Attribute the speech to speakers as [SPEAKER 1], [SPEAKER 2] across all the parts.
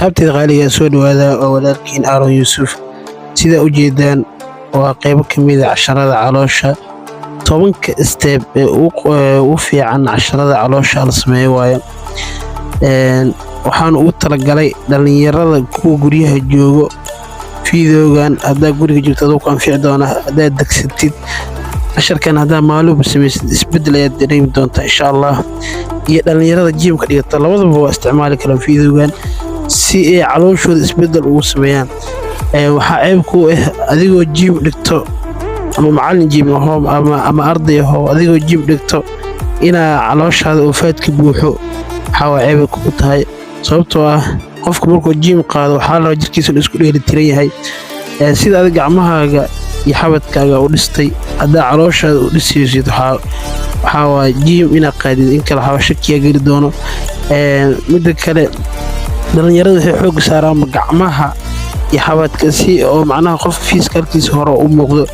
[SPEAKER 1] asxaabteeda qaaliga soo dhawaada oo walaalkiin Aaron Yuusuf sida u jeedaan waa qayb ka mid ah casharada caloosha 10 step ee u fiican casharada caloosha la sameeyo waayo waxaan u talagalay dhalinyarada kuwa guryaha joogo fiidoogan hadda guriga joogto adoo ku anfici doona hadda dagsatid casharkan hadda maaluub sameeysid isbedel ayaad dareemi doontaa insha Allah iyo dhalinyarada jiimka dhigata labadaba waa isticmaali karaan fiidoogan si ay calooshooda isbedel ugu sameeyaan waxa ceeb ku ah adigoo jiim dhigto ama macallin jiim ama arday adigoo jiim dhigto ina calooshaada oo faadka buuxo waxa ceeb ku tahay sababtoo ah qofku markuu jiim qaado waxa la jirkiisa isku dheelitiran yahay sida adiga gacmahaaga iyo xabadkaaga u dhistay hadda calooshaada u dhisaysid waxa waa jiim ina qaadid in kala xawashakiya gali doono mid kale dhalinyarada waxay xoog saaraan gacmaha iyo xabadka si oo macnaha qof fiiskalkiisa hore u muuqdo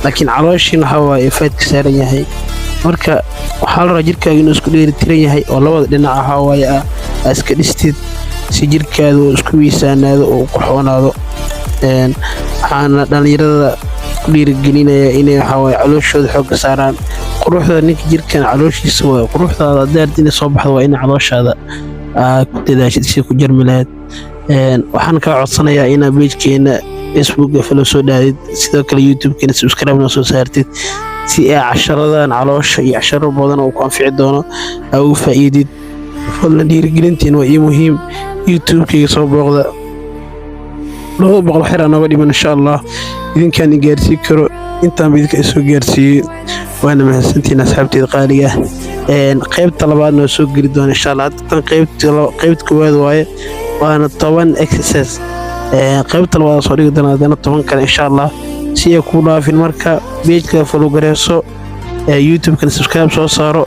[SPEAKER 1] laakiin calooshin waxa waa faadka saaran yahay marka waxa la jirkaaga inuu isku dheelitiran yahay oo labada dhinac waxa waa iska dhistid si jirkaadu isku miisaanaado oo ku xoonaado waxaana dhalinyarada ku dhiirigelinaya inay waxa waa calooshooda xoog saaraan quruxda ninka jirkan calooshiisa waa quruxdaada daardiina soo baxdo waa in calooshaada ku dadaashid si ku jarmi lahayd waxaan ka codsanayaa ina page-keena Facebook follow soo dhaadid sidoo kale YouTube-keena subscribe soo saartid si ay casharadan caloosha iyo casharo badan oo ku anfici doono ugu faa'iidid fadlan dhiirigelintiin waa muhiim YouTube-kayga soo booqda 200 xir anaga dhiman insha Allah idinkaan gaarsiin karo intaan idinka soo gaarsiiyay waana mahadsantiin asxaabteeda qaaliga qaybta labaadna soo geli doona insha Allah tan qaybta koowaad waaye waana 10 exercise qaybta labaad soo dhigi doona 10 kale insha Allah si ay ku dhaafin marka page-ka follow gareyso YouTube-kana subscribe soo saaro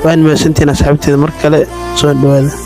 [SPEAKER 1] waan mahadsantiin asxaabteeda mar kale soo dhawaada